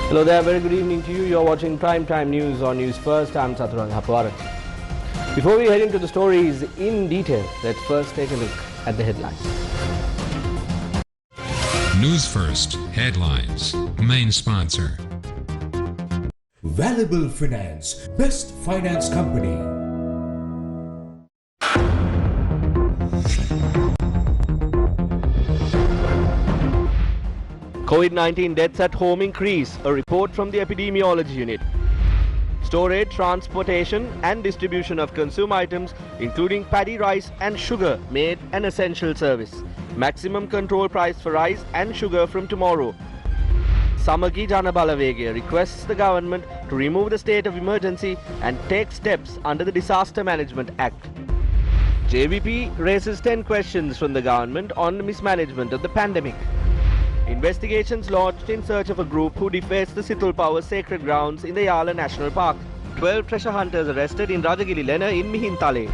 Hello there, very good evening to you. You're watching Primetime News on News First. I'm Saturang Hapawaran. Before we head into the stories in detail, let's first take a look at the headlines. News First headlines. Main sponsor. Valuable Finance, best finance company. COVID-19 deaths at home increase, a report from the Epidemiology Unit. Storage, transportation and distribution of consumer items including paddy, rice and sugar made an essential service. Maximum control price for rice and sugar from tomorrow. Samagi Jana Balavege requests the government to remove the state of emergency and take steps under the Disaster Management Act. JVP raises 10 questions from the government on the mismanagement of the pandemic. Investigations launched in search of a group who defaced the Situl Power sacred grounds in the Yala National Park. 12 treasure hunters arrested in Rajagiri Lena in Mihintale.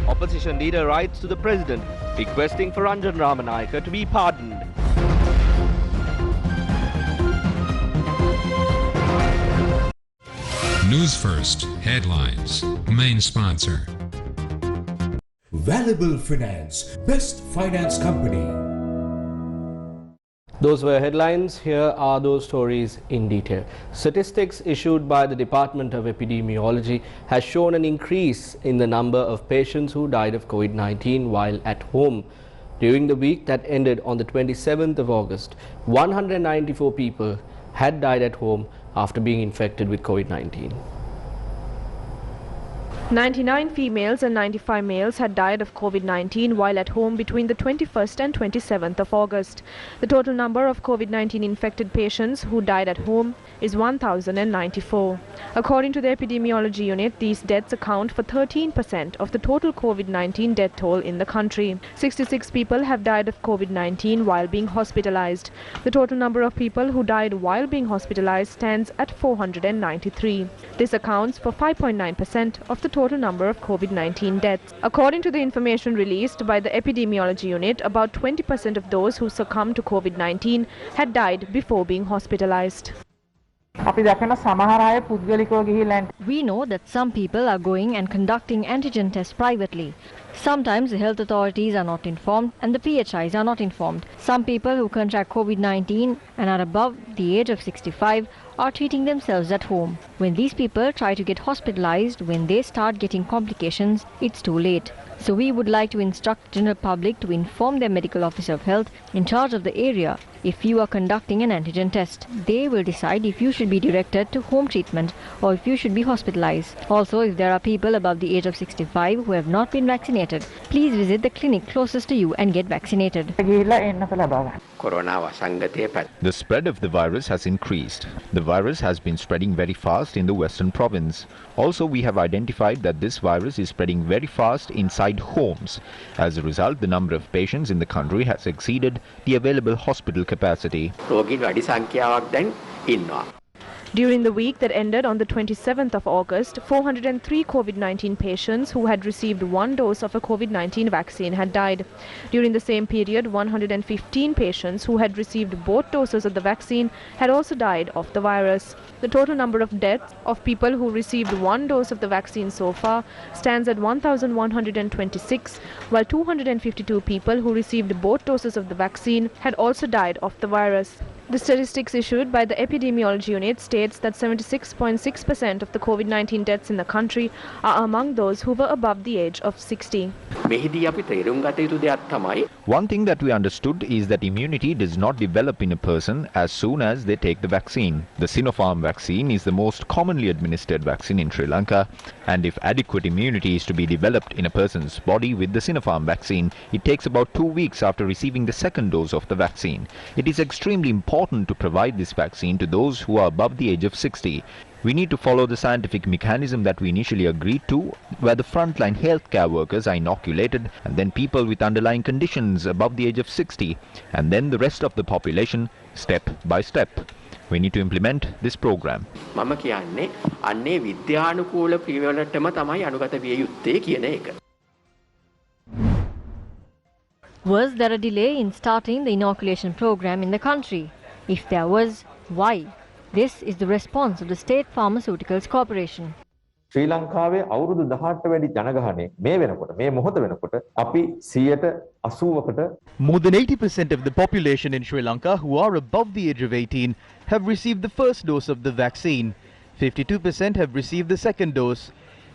Opposition leader writes to the president requesting for Ranjan Ramanayake to be pardoned. News First headlines. Main sponsor. Valuable Finance, best finance company. Those were headlines. Here are those stories in detail. Statistics issued by the Department of Epidemiology has shown an increase in the number of patients who died of COVID-19 while at home. During the week that ended on the 27th of August, 194 people had died at home after being infected with COVID-19. 99 females and 95 males had died of COVID-19 while at home between the 21st and 27th of August. The total number of COVID-19 infected patients who died at home is 1,094. According to the Epidemiology Unit, these deaths account for 13% of the total COVID-19 death toll in the country. 66 people have died of COVID-19 while being hospitalized. The total number of people who died while being hospitalized stands at 493. This accounts for 5.9% of the total number of COVID-19 deaths. According to the information released by the Epidemiology Unit, about 20% of those who succumbed to COVID-19 had died before being hospitalized. We know that some people are going and conducting antigen tests privately. Sometimes the health authorities are not informed and the PHIs are not informed. Some people who contract COVID-19 and are above the age of 65 are treating themselves at home. When these people try to get hospitalized, when they start getting complications, it's too late. So we would like to instruct the general public to inform their medical officer of health in charge of the area. If you are conducting an antigen test, they will decide if you should be directed to home treatment or if you should be hospitalized. Also, if there are people above the age of 65 who have not been vaccinated, please visit the clinic closest to you and get vaccinated. The spread of the virus has increased. The virus has been spreading very fast in the western province. Also, we have identified that this virus is spreading very fast inside homes. As a result, the number of patients in the country has exceeded the available hospital capacity. During the week that ended on the 27th of August, 403 COVID-19 patients who had received one dose of a COVID-19 vaccine had died. During the same period, 115 patients who had received both doses of the vaccine had also died of the virus. The total number of deaths of people who received one dose of the vaccine so far stands at 1,126, while 252 people who received both doses of the vaccine had also died of the virus. The statistics issued by the Epidemiology Unit states that 76.6% of the COVID-19 deaths in the country are among those who were above the age of 60. One thing that we understood is that immunity does not develop in a person as soon as they take the vaccine. The Sinopharm vaccine is the most commonly administered vaccine in Sri Lanka, and if adequate immunity is to be developed in a person's body with the Sinopharm vaccine, it takes about 2 weeks after receiving the second dose of the vaccine. It is extremely important to provide this vaccine to those who are above the age of 60. We need to follow the scientific mechanism that we initially agreed to, where the frontline healthcare workers are inoculated, and then people with underlying conditions above the age of 60, and then the rest of the population, step by step. We need to implement this program. Was there a delay in starting the inoculation program in the country? If there was, why? This is the response of the State Pharmaceuticals Corporation. ශ්‍රී ලංකාවේ අවුරුදු 18ට වැඩි ජනගහනය මේ වෙනකොට මේ මොහොත වෙනකොට අපි 80%කට More than 80% of the population in Sri Lanka who are above the age of 18 have received the first dose of the vaccine. 52% have received the second dose.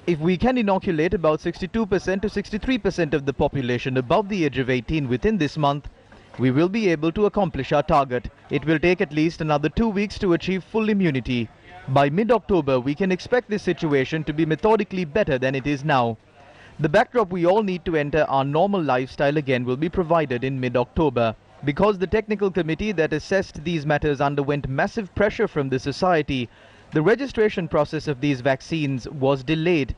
If we can inoculate about 62% to 63% of the population above the age of 18 within this month, we will be able to accomplish our target. It will take at least another 2 weeks to achieve full immunity. By mid-October, we can expect this situation to be methodically better than it is now. The backdrop we all need to enter our normal lifestyle again will be provided in mid-October. Because the technical committee that assessed these matters underwent massive pressure from the society, the registration process of these vaccines was delayed.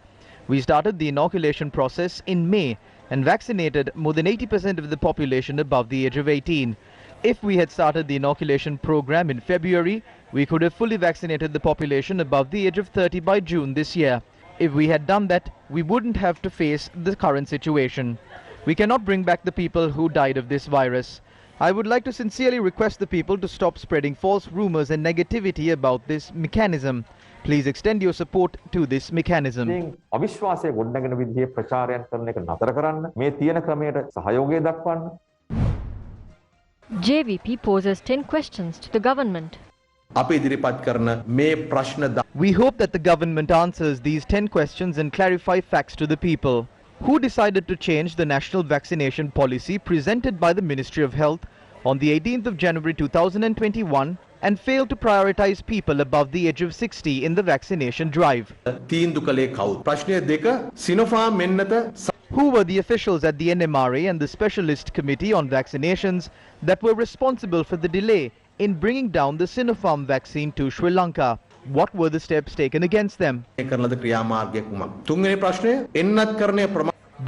We started the inoculation process in May and vaccinated more than 80% of the population above the age of 18. If we had started the inoculation program in February, we could have fully vaccinated the population above the age of 30 by June this year. If we had done that, we wouldn't have to face the current situation. We cannot bring back the people who died of this virus. I would like to sincerely request the people to stop spreading false rumors and negativity about this mechanism. Please extend your support to this mechanism. අවිශ්වාසය ගොඩනගෙන විදිහේ ප්‍රචාරයන් කරන එක නතර කරන්න මේ තියෙන ක්‍රමයට සහයෝගය දක්වන්න. JVP poses 10 questions to the government. We hope that the government answers these 10 questions and clarify facts to the people. Who decided to change the national vaccination policy presented by the Ministry of Health on the 18th of January 2021 and failed to prioritize people above the age of 60 in the vaccination drive? Who were the officials at the NMRA and the Specialist Committee on Vaccinations that were responsible for the delay in bringing down the Sinopharm vaccine to Sri Lanka? What were the steps taken against them? The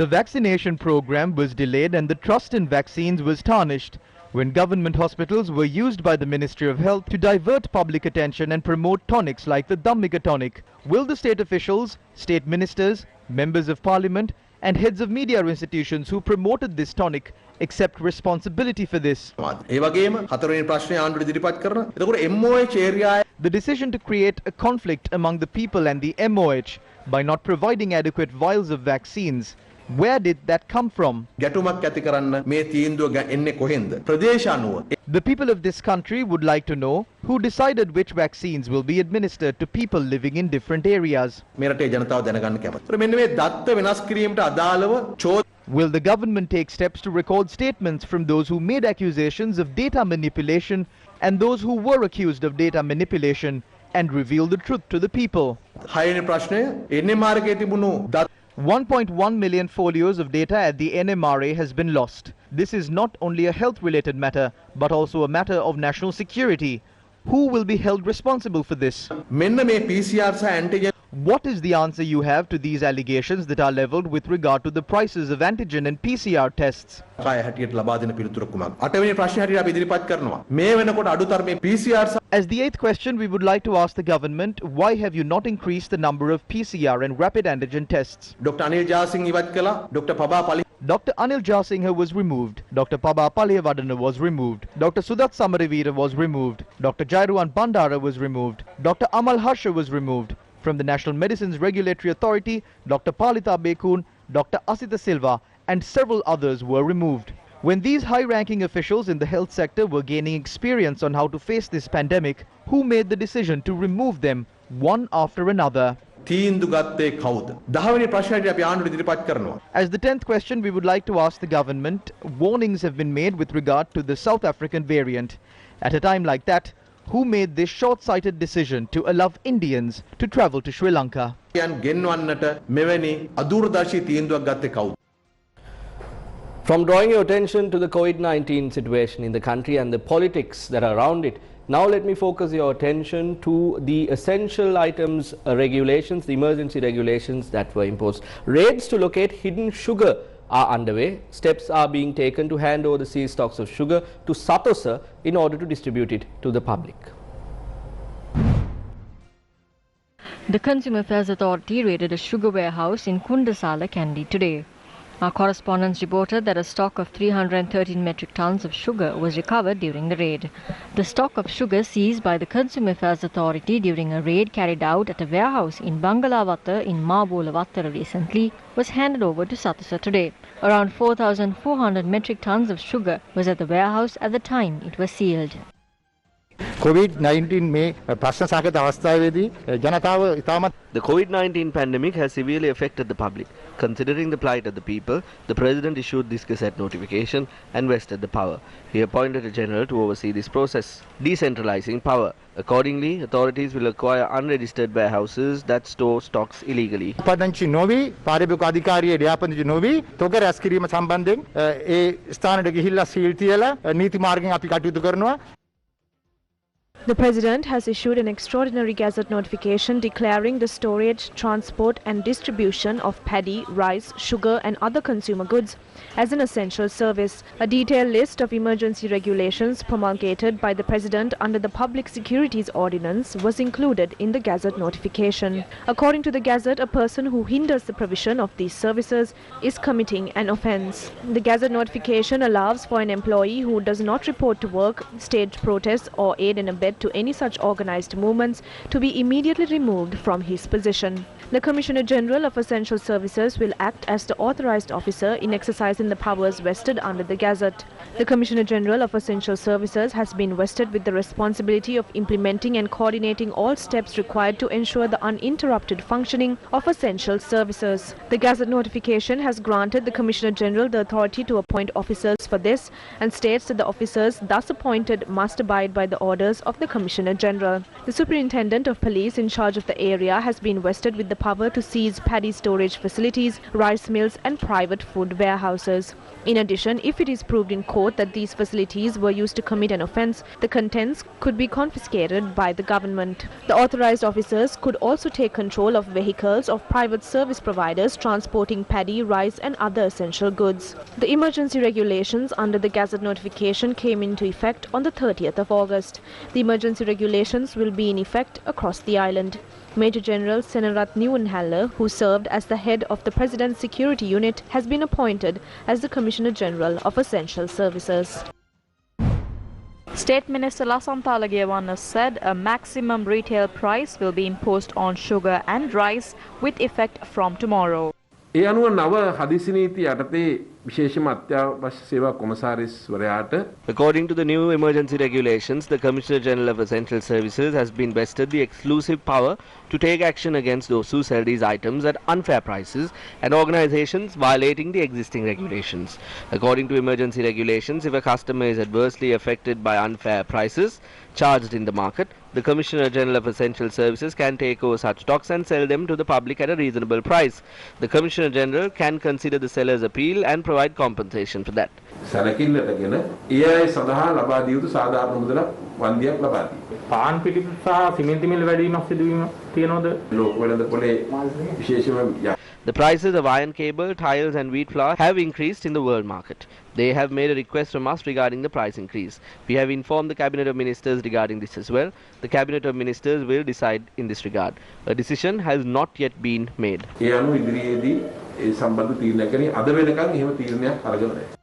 vaccination program was delayed and the trust in vaccines was tarnished when government hospitals were used by the Ministry of Health to divert public attention and promote tonics like the Dhammika tonic. Will the state officials, state ministers, members of parliament and heads of media institutions who promoted this tonic accept responsibility for this? The decision to create a conflict among the people and the MOH by not providing adequate vials of vaccines, where did that come from? The people of this country would like to know who decided which vaccines will be administered to people living in different areas. Will the government take steps to record statements from those who made accusations of data manipulation and those who were accused of data manipulation and reveal the truth to the people? 1.1 million folios of data at the NMRA has been lost. This is not only a health-related matter, but also a matter of national security. Who will be held responsible for this? What is the answer you have to these allegations that are leveled with regard to the prices of antigen and PCR tests? As the eighth question, we would like to ask the government, why have you not increased the number of PCR and rapid antigen tests? Dr. Anil Jasinghe was removed. Dr. Paba Paliyavadana was removed. Dr. Sudat Samarivira was removed. Dr. Jairuan Bandara was removed. Dr. Amal Harsha was removed. From the National Medicines Regulatory Authority, Dr. Palita Bekun, Dr. Asita Silva and several others were removed. When these high-ranking officials in the health sector were gaining experience on how to face this pandemic, who made the decision to remove them one after another? As the 10th question, we would like to ask the government, warnings have been made with regard to the South African variant. At a time like that, who made this short-sighted decision to allow Indians to travel to Sri Lanka? From drawing your attention to the COVID-19 situation in the country and the politics that are around it, now let me focus your attention to the essential items regulations, the emergency regulations that were imposed. Raids to locate hidden sugar are underway. Steps are being taken to hand over the seized stocks of sugar to Satosa in order to distribute it to the public. The Consumer Affairs Authority raided a sugar warehouse in Kundasala, Kandy today. Our correspondents reported that a stock of 313 metric tons of sugar was recovered during the raid. The stock of sugar seized by the Consumer Affairs Authority during a raid carried out at a warehouse in Bangalavatta in Mabolavattara recently was handed over to Satasa today. Around 4,400 metric tons of sugar was at the warehouse at the time it was sealed. COVID-19 මේ ප්‍රශ්න සාකච්ඡා අවස්ථාවේදී ජනතාව ඉතාමත් The COVID-19 pandemic has severely affected the public. Considering the plight of the people, the President issued this Gazette notification and vested the power. He appointed a general to oversee this process, decentralizing power. Accordingly, authorities will acquire unregistered warehouses that store stocks illegally. උපදංචි නොවි පාරිභෝගික අධිකාරියේ ලියාපදිංචි නොවි තොග රැස් කිරීම සම්බන්ධයෙන් ඒ ස්ථානයට ගිහිල්ලා සීල් තියලා නීති මාර්ගයෙන් අපි කටයුතු කරනවා. The President has issued an extraordinary Gazette notification declaring the storage, transport and distribution of paddy, rice, sugar and other consumer goods as an essential service. A detailed list of emergency regulations promulgated by the President under the Public Securities Ordinance was included in the Gazette notification. According to the Gazette, a person who hinders the provision of these services is committing an offence. The Gazette notification allows for an employee who does not report to work, stage protests or aid and abet to any such organised movements to be immediately removed from his position. The Commissioner General of Essential Services will act as the authorised officer in exercising the powers vested under the Gazette. The Commissioner General of Essential Services has been vested with the responsibility of implementing and coordinating all steps required to ensure the uninterrupted functioning of essential services. The Gazette notification has granted the Commissioner General the authority to appoint officers for this and states that the officers thus appointed must abide by the orders of the Commissioner General. The Superintendent of Police in charge of the area has been vested with the power to seize paddy storage facilities, rice mills and private food warehouses. In addition, if it is proved in court that these facilities were used to commit an offence, the contents could be confiscated by the government. The authorised officers could also take control of vehicles of private service providers transporting paddy, rice and other essential goods. The emergency regulations under the Gazette notification came into effect on the 30th of August. The emergency regulations will be in effect across the island. Major General Senarath Newsfirst.lk, who served as the head of the President's Security Unit, has been appointed as the Commissioner General of Essential Services. State Minister Lasanthala Gewanna said a maximum retail price will be imposed on sugar and rice with effect from tomorrow. ඒ අනුව නව හදිසි නීති යටතේ විශේෂම අත්‍යවශ්‍ය සේවා කොමසාරිස්වරයාට According to the new emergency regulations, the Commissioner General of Essential Services has been vested the exclusive power to take action against those who sell these items at unfair prices and organizations violating the existing regulations. According to emergency regulations, if a customer is adversely affected by unfair prices charged in the market, the Commissioner General of Essential Services can take over such stocks and sell them to the public at a reasonable price. The Commissioner General can consider the seller's appeal and provide compensation for that. සැලකිල්ලටගෙන ඒ අය සඳහා ලබා දිය යුතු සාධාරණ මුදලක් වන්දියක් ලබා දී. පාන් පිටිපිට සහ සිමෙන්ති මිල වැඩිවීමක් සිදුවීම තියනවද? ලෝක වෙළඳපොලේ විශේෂම The prices of iron cable, tiles and wheat flour have increased in the world market. They have made a request from us regarding the price increase. We have informed the Cabinet of Ministers regarding this as well. The Cabinet of Ministers will decide in this regard. A decision has not yet been made. ඒ අනුව ඉදිරියේදී ඒ සම්බන්ධ තීරණයක් ගැනීම අද වෙනකන් එහෙම තීරණයක් අරගෙන නැහැ.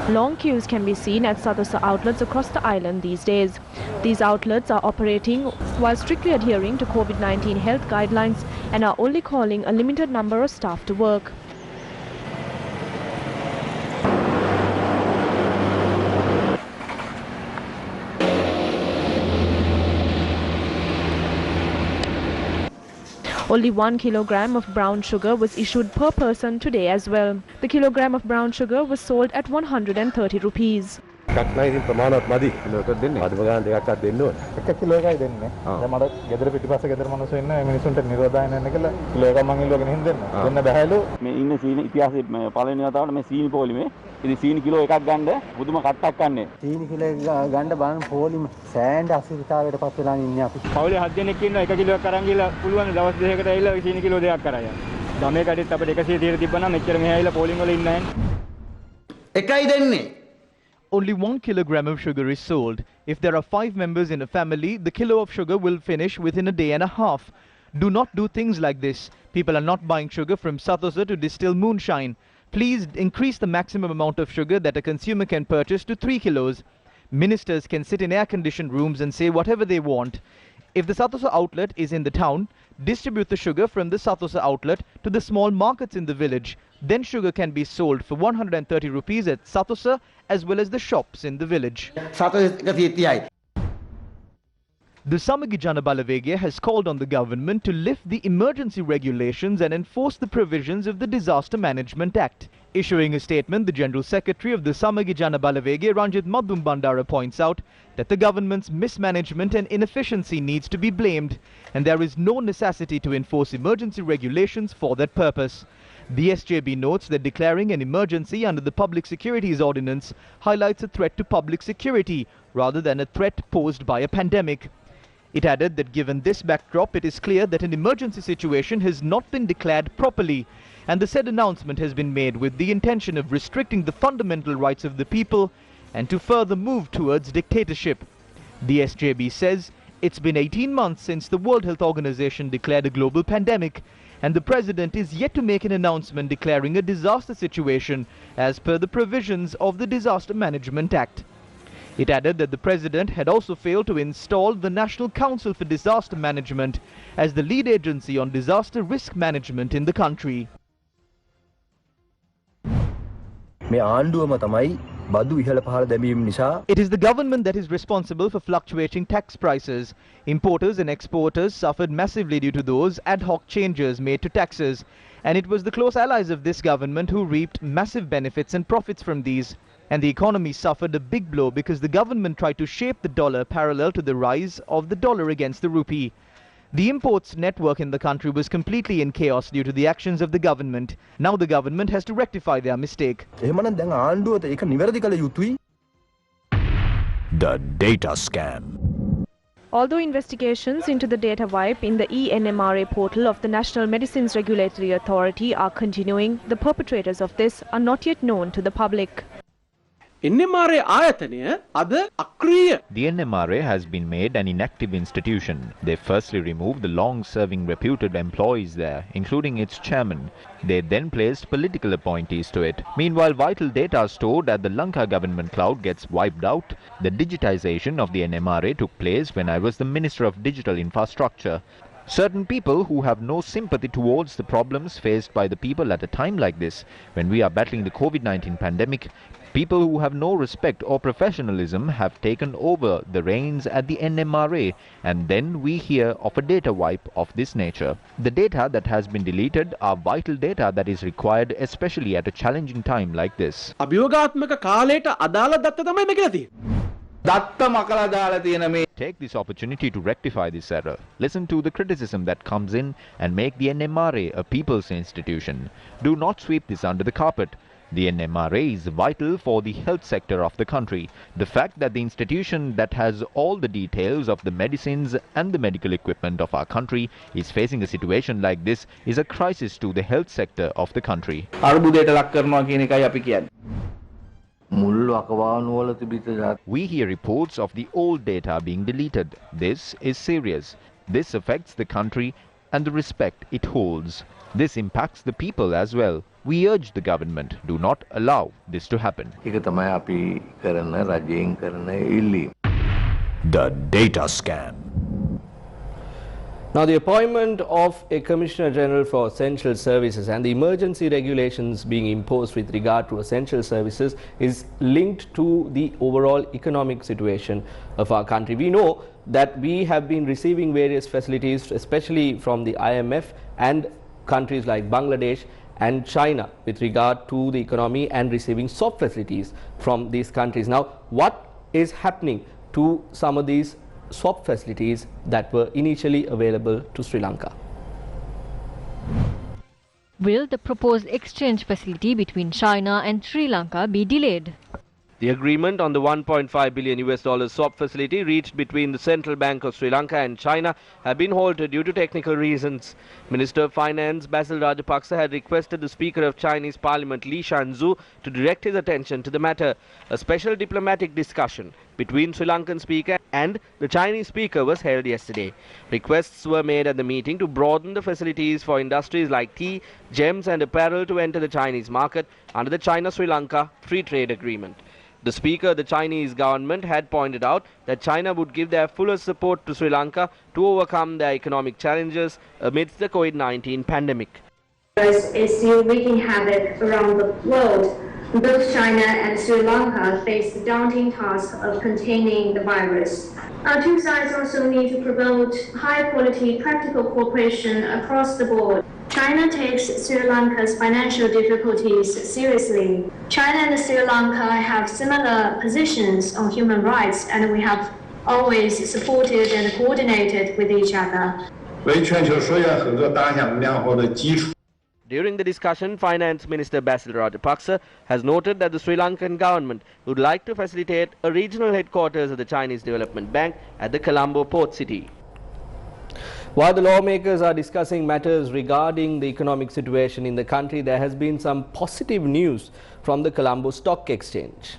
Long queues can be seen at Sadasa outlets across the island these days. These outlets are operating while strictly adhering to COVID-19 health guidelines and are only calling a limited number of staff to work. Only 1 kilogram of brown sugar was issued per person today as well. The kilogram of brown sugar was sold at 130 rupees. එකක් නෑ ඉතින් ප්‍රමාණවත් මදි kilo එකක් දෙන්නේ. අඩුම ගාන දෙකක්වත් දෙන්න ඕනේ. එක කිලෝ එකයි දෙන්නේ. දැන් මට ගෙදර පිටිපස්සේ ගෙදර මිනිස්සු ඉන්න මිනිසුන්ට නිරෝධායන වෙන්න කියලා කිලෝ එකක් මං ඉල්ලුවගෙන හින් දෙන්න. දෙන්න බෑලු. මේ ඉන්න සීනි ඉතිහාසයේ පළවෙනි වතාවට මේ සීනි පොලිමේ ඉතින් සීනි කිලෝ එකක් ගන්න පුදුම කට්ටක් ගන්නනේ. සීනි කිලෝ ගන්න බලන්න පොලිම සෑන්ඩ් අසීරිතාවයට පත් වෙලා ඉන්නේ අපි. පවුලේ 7 දෙනෙක් ඉන්නවා 1 කිලෝ එකක් අරන් ගිහලා පුළුවන් දවස් දෙකකට ඇවිල්ලා සීනි කිලෝ දෙකක් කරා යන්න. ගමේ කඩේත් අපිට 130 තිබ්බනම් මෙච්චර මෙහා ඇවිල්ලා පොලිං වල ඉන්නේ නැහැ. එකයි දෙන්නේ. Only 1 kilogram of sugar is sold. If there are 5 members in a family, the kilo of sugar will finish within a day and a half. Do not do things like this. People are not buying sugar from Satosa to distill moonshine. Please increase the maximum amount of sugar that a consumer can purchase to 3 kilos. Ministers can sit in air-conditioned rooms and say whatever they want. If the Satosa outlet is in the town, distribute the sugar from the Satosa outlet to the small markets in the village. Then sugar can be sold for 130 rupees at Satosa as well as the shops in the village. The Samagi Jana Balavegya has called on the government to lift the emergency regulations and enforce the provisions of the Disaster Management Act. Issuing a statement, the General Secretary of the Samagi Jana Balavegya, Ranjit Madhum Bandara, points out that the government's mismanagement and inefficiency needs to be blamed, and there is no necessity to enforce emergency regulations for that purpose. The SJB notes that declaring an emergency under the Public Securities Ordinance highlights a threat to public security rather than a threat posed by a pandemic. It added that given this backdrop, it is clear that an emergency situation has not been declared properly, and the said announcement has been made with the intention of restricting the fundamental rights of the people and to further move towards dictatorship. The SJB says it's been 18 months since the World Health Organization declared a global pandemic, and the President is yet to make an announcement declaring a disaster situation as per the provisions of the Disaster Management Act. It added that the President had also failed to install the National Council for Disaster Management as the lead agency on disaster risk management in the country. It is the government that is responsible for fluctuating tax prices. Importers and exporters suffered massively due to those ad hoc changes made to taxes, and it was the close allies of this government who reaped massive benefits and profits from these. And the economy suffered a big blow because the government tried to shape the dollar parallel to the rise of the dollar against the rupee. The imports network in the country was completely in chaos due to the actions of the government. Now the government has to rectify their mistake. The data scam. Although investigations into the data wipe in the NMRA portal of the National Medicines Regulatory Authority are continuing, the perpetrators of this are not yet known to the public. NMRA The NMRA has been made an inactive institution. They firstly removed the long-serving reputed employees there, including its chairman. They then placed political appointees to it. Meanwhile, vital data stored at the Lanka government cloud gets wiped out. The digitization of the NMRA took place when I was the Minister of Digital Infrastructure. Certain people who have no sympathy towards the problems faced by the people at a time like this, when we are battling the COVID-19 pandemic, people who have no respect or professionalism have taken over the reins at the NMRA, and then we hear of a data wipe of this nature. The data that has been deleted are vital data that is required especially at a challenging time like this. Take this opportunity to rectify this error. Listen to the criticism that comes in and make the NMRA a people's institution. Do not sweep this under the carpet. The NMRA is vital for the health sector of the country. The fact that the institution that has all the details of the medicines and the medical equipment of our country is facing a situation like this is a crisis to the health sector of the country. We hear reports of the old data being deleted. This is serious. This affects the country and the respect it holds. This impacts the people as well. We urge the government, do not allow this to happen. The data scam. Now, the appointment of a Commissioner General for Essential Services and the emergency regulations being imposed with regard to essential services is linked to the overall economic situation of our country. We know that we have been receiving various facilities, especially from the IMF and countries like Bangladesh and China with regard to the economy, and receiving soft facilities from these countries. Now, what is happening to some of these soft facilities that were initially available to Sri Lanka? Will the proposed exchange facility between China and Sri Lanka be delayed? The agreement on the $1.5 billion swap facility reached between the Central Bank of Sri Lanka and China have been halted due to technical reasons. Minister of Finance Basil Rajapaksa had requested the Speaker of Chinese Parliament Lee Shan-zu to direct his attention to the matter. A special diplomatic discussion between Sri Lankan Speaker and the Chinese Speaker was held yesterday. Requests were made at the meeting to broaden the facilities for industries like tea, gems and apparel to enter the Chinese market under the China-Sri Lanka Free Trade Agreement. The Speaker of the Chinese government had pointed out that China would give their fullest support to Sri Lanka to overcome their economic challenges amidst the COVID-19 pandemic. Is still wreaking havoc around the world. Both China and Sri Lanka face the daunting task of containing the virus. Our two sides also need to promote high-quality practical cooperation across the board. China takes Sri Lanka's financial difficulties seriously. China and Sri Lanka have similar positions on human rights, and we have always supported and coordinated with each other. During the discussion, Finance Minister Basil Rajapaksa has noted that the Sri Lankan government would like to facilitate a regional headquarters of the Chinese Development Bank at the Colombo port city. While the lawmakers are discussing matters regarding the economic situation in the country, there has been some positive news from the Colombo Stock Exchange.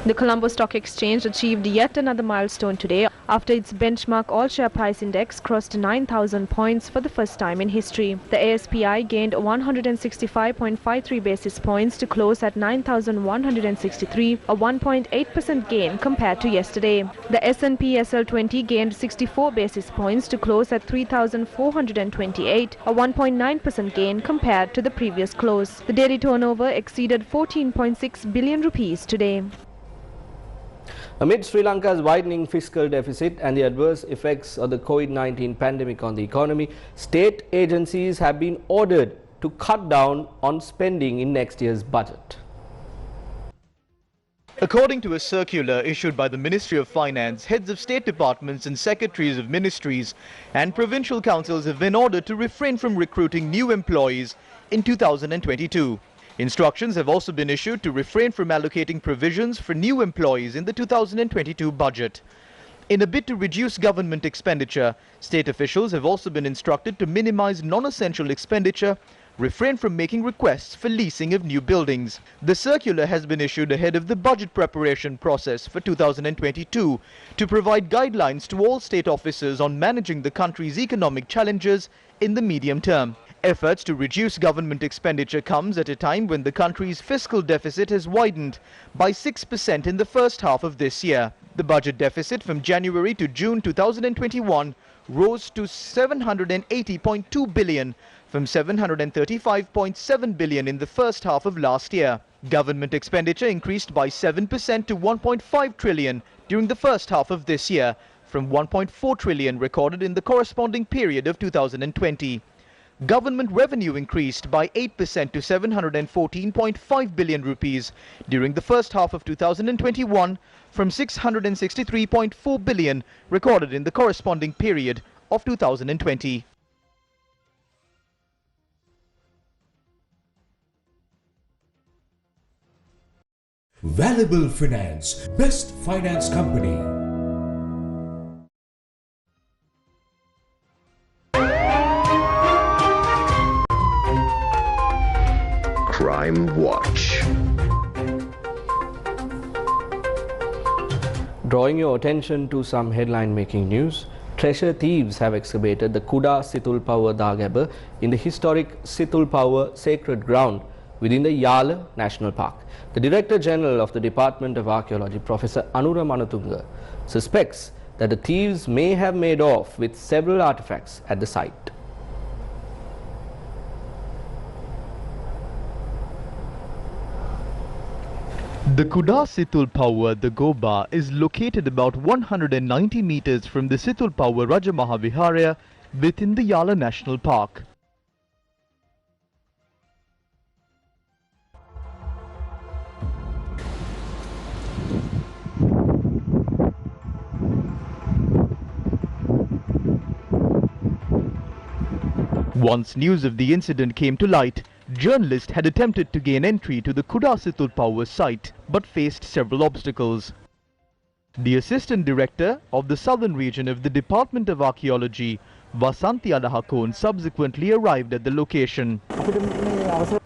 The Colombo Stock Exchange achieved yet another milestone today after its benchmark all-share price index crossed 9,000 points for the first time in history. The ASPI gained 165.53 basis points to close at 9,163, a 1.8% gain compared to yesterday. The S&P SL20 gained 64 basis points to close at 3,428, a 1.9% gain compared to the previous close. The daily turnover exceeded 14.6 billion rupees today. Amid Sri Lanka's widening fiscal deficit and the adverse effects of the COVID-19 pandemic on the economy, state agencies have been ordered to cut down on spending in next year's budget. According to a circular issued by the Ministry of Finance, heads of state departments and secretaries of ministries and provincial councils have been ordered to refrain from recruiting new employees in 2022. Instructions have also been issued to refrain from allocating provisions for new employees in the 2022 budget. In a bid to reduce government expenditure, state officials have also been instructed to minimize non-essential expenditure, refrain from making requests for leasing of new buildings. The circular has been issued ahead of the budget preparation process for 2022 to provide guidelines to all state officers on managing the country's economic challenges in the medium term. Efforts to reduce government expenditure comes at a time when the country's fiscal deficit has widened by 6% in the first half of this year. The budget deficit from January to June 2021 rose to 780.2 billion from 735.7 billion in the first half of last year. Government expenditure increased by 7% to 1.5 trillion during the first half of this year from 1.4 trillion recorded in the corresponding period of 2020. Government revenue increased by 8% to 714.5 billion rupees during the first half of 2021 from 663.4 billion recorded in the corresponding period of 2020. Valuable Finance, best finance company. Crime Watch. Drawing your attention to some headline-making news, treasure thieves have excavated the Kuda Situlpawa Dagaba in the historic Situlpawa sacred ground within the Yala National Park. The Director General of the Department of Archaeology, Professor Anura Manatunga, suspects that the thieves may have made off with several artifacts at the site. The Kuda Situlpawa, the Goba, is located about 190 meters from the Situlpawa Raja Mahaviharya within the Yala National Park. Once news of the incident came to light, Journalists had attempted to gain entry to the Kudasitul Power site but faced several obstacles. The Assistant Director of the Southern Region of the Department of Archaeology, Vasanti Adahakon, subsequently arrived at the location.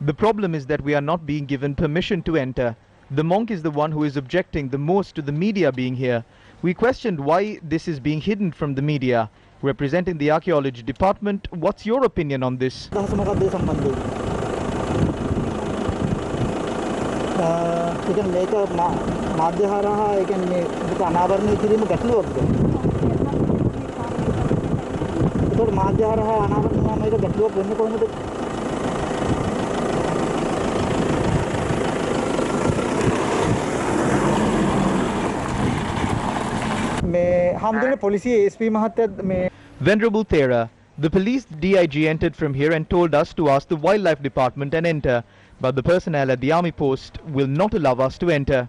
The problem is that we are not being given permission to enter. The monk is the one who is objecting the most to the media being here. We questioned why this is being hidden from the media. Representing the Archaeology Department, what's your opinion on this? Venerable Thera, the police DIG entered from here and told us to ask the Wildlife Department and enter, but the personnel at the army post will not allow us to enter.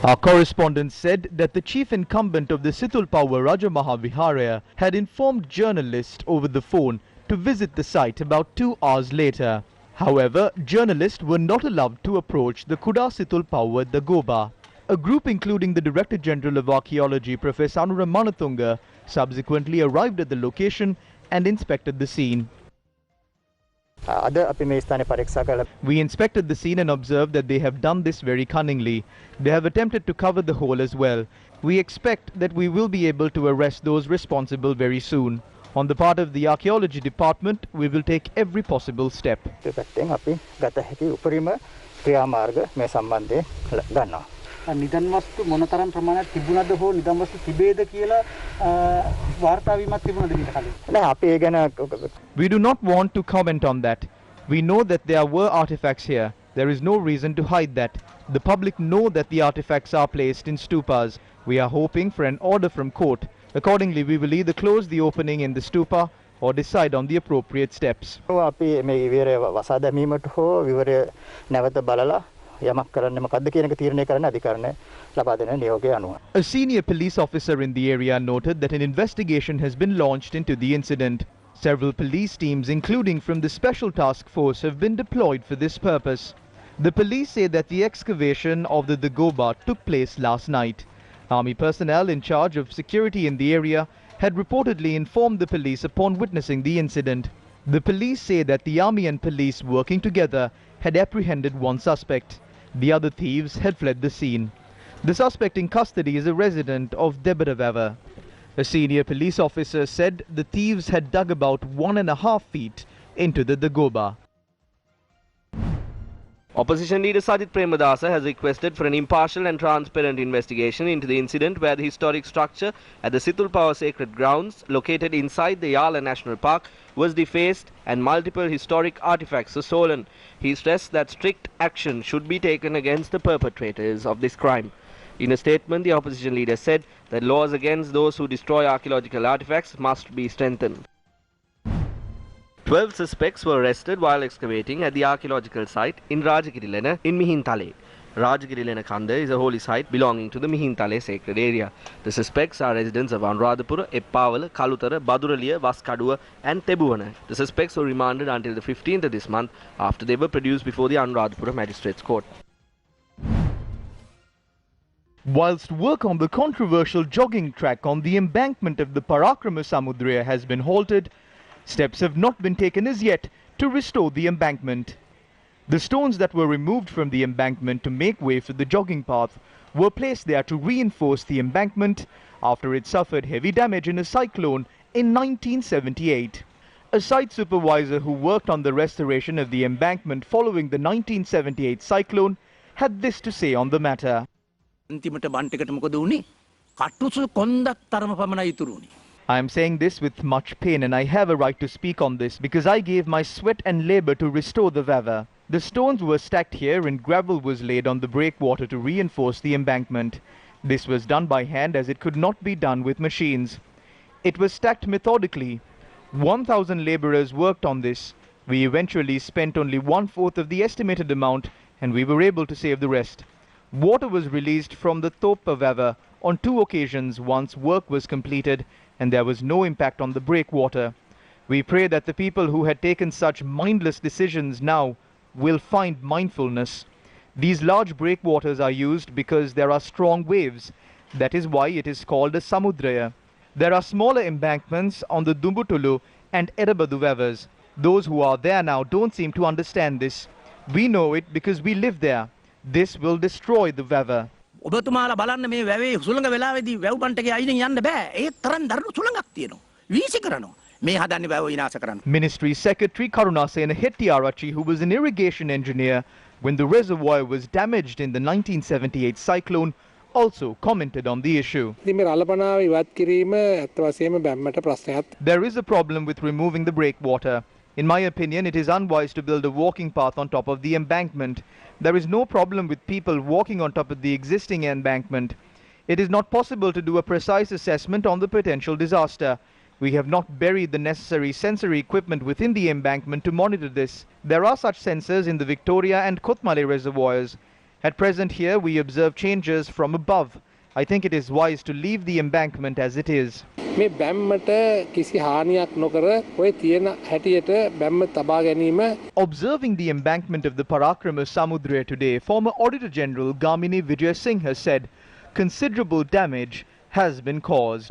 Our correspondent said that the chief incumbent of the Situl Power Raja Mahaviharaya had informed journalists over the phone to visit the site about 2 hours later. However, journalists were not allowed to approach the Kudasitul Power Dagoba. A group including the Director General of Archaeology, Professor Ranjan subsequently arrived at the location and inspected the scene. We inspected the scene and observed that they have done this very cunningly. They have attempted to cover the hole as well. We expect that we will be able to arrest those responsible very soon. On the part of the Archaeology Department, we will take every possible step. නිදන් වස්තු මොනතරම් ප්‍රමාණයක් තිබුණද හෝ නිදන් වස්තු තිබේද කියලා වාර්තා වීමක් තිබුණද ඊට කලින් නෑ අපි ඒ ගැන We do not want to comment on that. We know that there were artifacts here. There is no reason to hide that. The public know that the artifacts are placed in stupas. We are hoping for an order from court. Accordingly, we will either close the opening in the stupa or decide on the appropriate steps. අපි මේ විවරය වසා දැමීමට හෝ විවරය නැවත බලලා A senior police officer in the area noted that an investigation has been launched into the incident. Several police teams, including from the Special Task Force, have been deployed for this purpose. The police say that the excavation of the Dagoba took place last night. Army personnel in charge of security in the area had reportedly informed the police upon witnessing the incident. The police say that the army and police working together had apprehended one suspect. The other thieves had fled the scene. The suspect in custody is a resident of Debaravava. A senior police officer said the thieves had dug about 1.5 feet into the Dagoba. Opposition leader Sajith Premadasa has requested for an impartial and transparent investigation into the incident where the historic structure at the Situl Power Sacred Grounds, located inside the Yala National Park, was defaced and multiple historic artifacts were stolen. He stressed that strict action should be taken against the perpetrators of this crime. In a statement, the opposition leader said that laws against those who destroy archaeological artifacts must be strengthened. 12 suspects were arrested while excavating at the archaeological site in Rajagirilena in Mihintale. Rajagirilena Kanda is a holy site belonging to the Mihintale sacred area. The suspects are residents of Anuradhapura, Eppawala, Kalutara, Baduraliya, Vaskaduwa and Tebuwana. The suspects were remanded until the 15th of this month after they were produced before the Anuradhapura Magistrates Court. Whilst work on the controversial jogging track on the embankment of the Parakrama Samudra has been halted, steps have not been taken as yet to restore the embankment. The stones that were removed from the embankment to make way for the jogging path were placed there to reinforce the embankment after it suffered heavy damage in a cyclone in 1978. A site supervisor who worked on the restoration of the embankment following the 1978 cyclone had this to say on the matter. I am saying this with much pain, and I have a right to speak on this because I gave my sweat and labor to restore the Vava. The stones were stacked here and gravel was laid on the breakwater to reinforce the embankment. This was done by hand as it could not be done with machines. It was stacked methodically. 1,000 laborers worked on this. We eventually spent only 1/4 of the estimated amount and we were able to save the rest. Water was released from the Topa Vava on 2 occasions once work was completed and there was no impact on the breakwater. We pray that the people who had taken such mindless decisions now will find mindfulness. These large breakwaters are used because there are strong waves. That is why it is called a samudraya. There are smaller embankments on the Dumbutulu and Erebadu Vavas. Those who are there now don't seem to understand this. We know it because we live there. This will destroy the Vava. ඔබතුමාලා බලන්න මේ වැවේ සුළඟ වෙලාවේදී වැව් පන්ටකේ අයිනෙන් යන්න බෑ. ඒ තරම් දරුණු සුළඟක් තියෙනවා. වීසි කරනවා. මේ හදන්නේ වැව විනාශ කරන්න. Ministry Secretary Karunasena Hettiarachchi, who was an irrigation engineer when the reservoir was damaged in the 1978 cyclone, also commented on the issue. There is a problem with removing the breakwater. In my opinion, it is unwise to build a walking path on top of the embankment. There is no problem with people walking on top of the existing embankment. It is not possible to do a precise assessment on the potential disaster. We have not buried the necessary sensory equipment within the embankment to monitor this. There are such sensors in the Victoria and Kotmale reservoirs. At present here, we observe changes from above. I think it is wise to leave the embankment as it is. Observing the embankment of the Parakrama Samudra today, former Auditor General Gamini Vijay Singh has said considerable damage has been caused.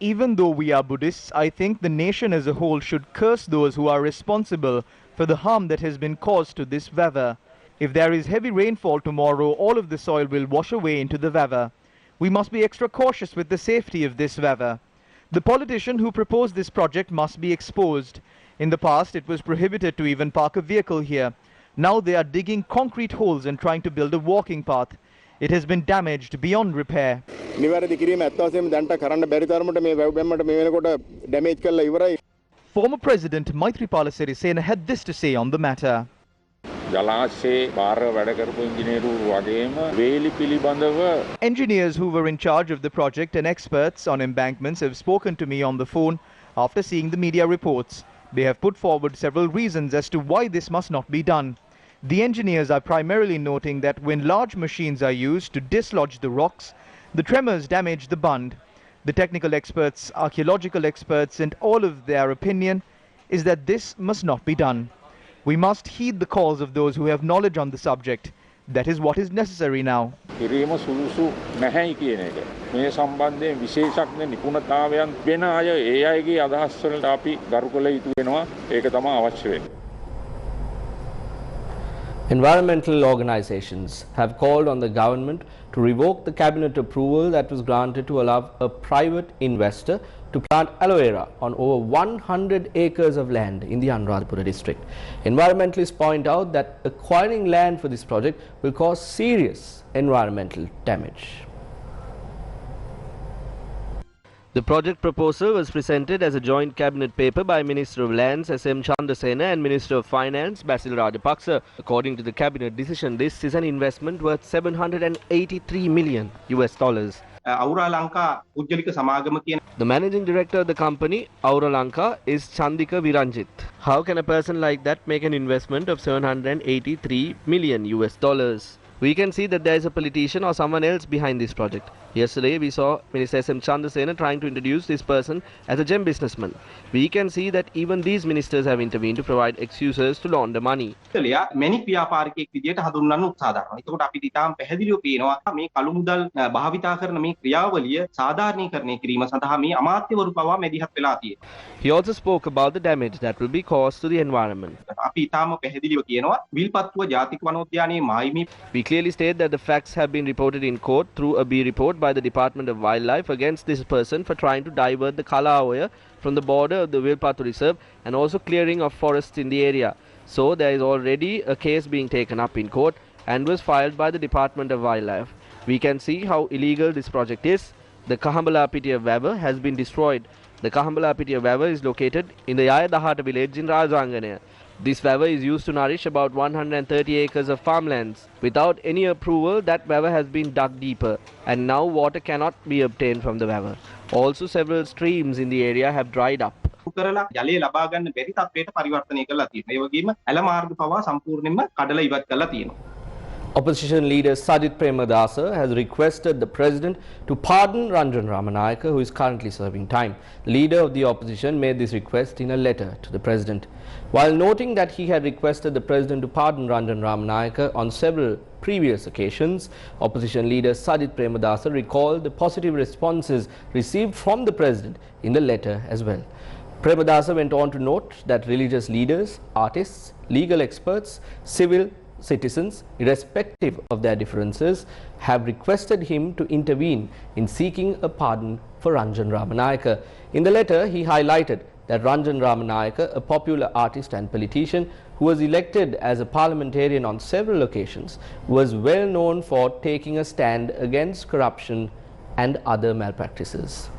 Even though we are Buddhists, I think the nation as a whole should curse those who are responsible for the harm that has been caused to this Vava. If there is heavy rainfall tomorrow, all of the soil will wash away into the Vava. We must be extra cautious with the safety of this Vava. The politician who proposed this project must be exposed. In the past, it was prohibited to even park a vehicle here. Now they are digging concrete holes and trying to build a walking path. It has been damaged beyond repair. Former President Maithripala Sirisena had this to say on the matter. Engineers who were in charge of the project and experts on embankments have spoken to me on the phone after seeing the media reports. They have put forward several reasons as to why this must not be done. The engineers are primarily noting that when large machines are used to dislodge the rocks, the tremors damage the bund. The technical experts, archaeological experts, and all of their opinion is that this must not be done. We must heed the calls of those who have knowledge on the subject. That is what is necessary now. Environmental organizations have called on the government to revoke the cabinet approval that was granted to allow a private investor to plant aloe vera on over 100 acres of land in the Anuradhapura district. Environmentalists point out that acquiring land for this project will cause serious environmental damage. The project proposal was presented as a joint cabinet paper by Minister of Lands S.M. Chandasena and Minister of Finance Basil Rajapaksa. According to the cabinet decision, this is an investment worth $783 million. The managing director of the company, Aura Lanka, is Chandika Viranjit. How can a person like that make an investment of $783 million? We can see that there is a politician or someone else behind this project. Yesterday, we saw Minister S.M. Chandasena trying to introduce this person as a gem businessman. We can see that even these ministers have intervened to provide excuses to launder money. මැණික් ව්‍යාපාරිකයෙක් විදියට හඳුන්වන්න උත්සාහ දරනවා. එතකොට අපිට ඊටාම් පැහැදිලිව පේනවා මේ කළු මුදල් භාවිතා කරන මේ ක්‍රියාවලිය සාධාරණීකරණය කිරීම සඳහා මේ අමාත්‍යවරු පවා මැදිහත් වෙලා තියෙනවා. He also spoke about the damage that will be caused to the environment. අපි ඊටාම් පැහැදිලිව කියනවා විල්පත්තුව ජාතික වනෝද්‍යානයේ මායිමේ. We clearly state that the facts have been reported in court through a B report by the Department of Wildlife against this person for trying to divert the Kalaoya from the border of the Vilpattu Reserve and also clearing of forests in the area. So there is already a case being taken up in court and was filed by the Department of Wildlife. We can see how illegal this project is. the Kahambalapitiya Weber has been destroyed. The Kahambalapitiya Weber is located in the Yala village in Rajangana. This weber is used to nourish about 130 acres of farmlands. Without any approval, that weber has been dug deeper, and now water cannot be obtained from the weber. Also, several streams in the area have dried up. කරලා ජලය ලබා ගන්න බැරි තත්ත්වයට පරිවර්තනය කරලා තියෙනවා. ඒ වගේම ඇල මාර්ග පවා සම්පූර්ණයෙන්ම කඩලා ඉවත් කරලා තියෙනවා. Opposition leader Sajith Premadasa has requested the president to pardon Ranjan Ramanayake, who is currently serving time. The leader of the opposition made this request in a letter to the president. While noting that he had requested the president to pardon Ranjan Ramanayake on several previous occasions, opposition leader Sajith Premadasa recalled the positive responses received from the president in the letter as well. Premadasa went on to note that religious leaders, artists, legal experts, civil citizens, irrespective of their differences, have requested him to intervene in seeking a pardon for Ranjan Ramanayake. In the letter, he highlighted that Ranjan Ramanayake, a popular artist and politician who was elected as a parliamentarian on several occasions, was well known for taking a stand against corruption and other malpractices.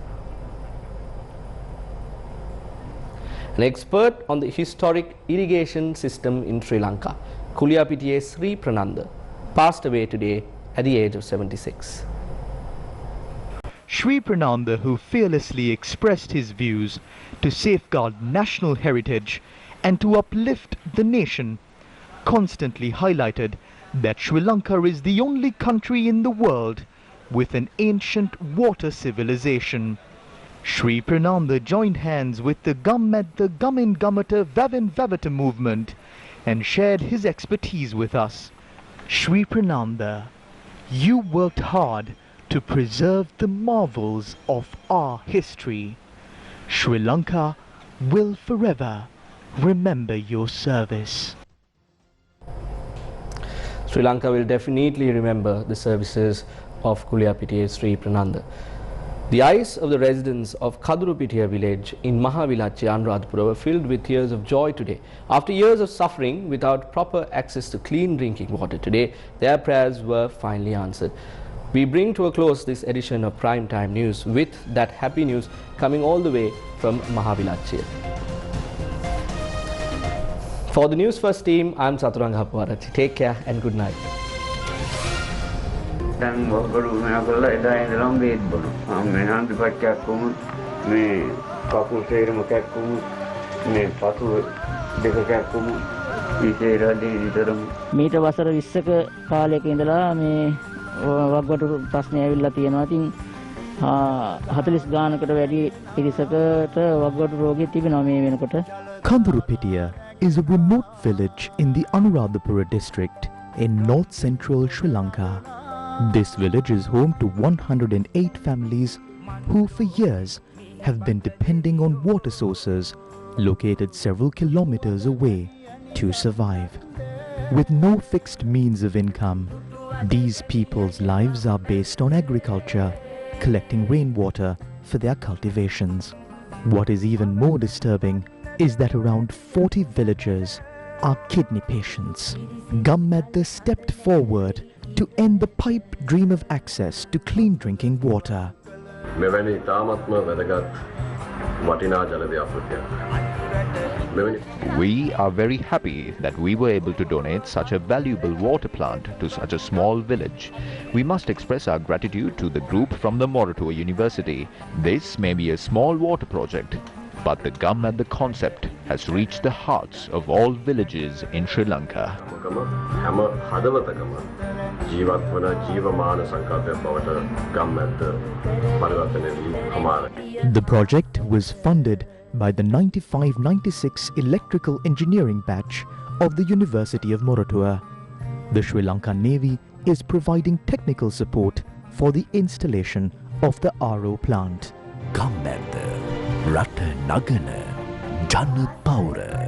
An expert on the historic irrigation system in Sri Lanka, Kuliyapitiye Sri Prananda, passed away today at the age of 76. Sri Prananda, who fearlessly expressed his views to safeguard national heritage and to uplift the nation, constantly highlighted that Sri Lanka is the only country in the world with an ancient water civilization. Sri Prananda joined hands with the Gammadda Gamin Gammata Vavin Vavata movement and shared his expertise with us. Sri Prananda, you worked hard to preserve the marvels of our history. Sri Lanka will forever remember your service. Sri Lanka will definitely remember the services of Kuliyapitiye Sri Prananda. The eyes of the residents of Kadurupitiya village in Mahavilache, Anuradhapura were filled with tears of joy today. After years of suffering without proper access to clean drinking water, today their prayers were finally answered. We bring to a close this edition of Prime Time News with that happy news coming all the way from Mahavilache. For the News First team, I'm Saturanga Hapuarati. Take care and good night. දැන් වගඩු මෙයා කරලා එදා ඉඳලම බේත් බොනවා. මේ හන්දි පච්චක්කුම මේ කකුල් සේරම කැක්කුම මේ පතුව දෙක කැක්කුම ඉතේරා දෙවිතරම මීට වසර 20ක කාලයක ඉඳලා මේ වගඩු ප්‍රශ්නේ ඇවිල්ලා තියෙනවා. ඉතින් 40 ගානකට වැඩි පිරිසකට වගඩු රෝගී තිබෙනවා මේ වෙනකොට. Kadurupitiya is a remote village in the Anuradhapura district in north-central Sri Lanka. This village is home to 108 families who for years have been depending on water sources located several kilometers away to survive. With no fixed means of income, these people's lives are based on agriculture, collecting rainwater for their cultivations. What is even more disturbing is that around 40 villagers are kidney patients. Gammadda stepped forward to end the pipe dream of access to clean drinking water. මෙවැනි තාමත්ම වැදගත් වටිනා ජල ව්‍යාපෘතියක්. We are very happy that we were able to donate such a valuable water plant to such a small village. We must express our gratitude to the group from the Moratuwa University. This may be a small water project, but the Gammadda concept has reached the hearts of all villages in Sri Lanka. හැම හදවතකම ජීවත් වන ජීවමාන සංකල්පයක් බවට ගම්මැද්ද පරිවර්තනය වී හමාරයි. The project was funded by the 95-96 electrical engineering batch of the University of Moratuwa. The Sri Lanka Navy is providing technical support for the installation of the RO plant. Gammadda Rata Nagana Jana Paura.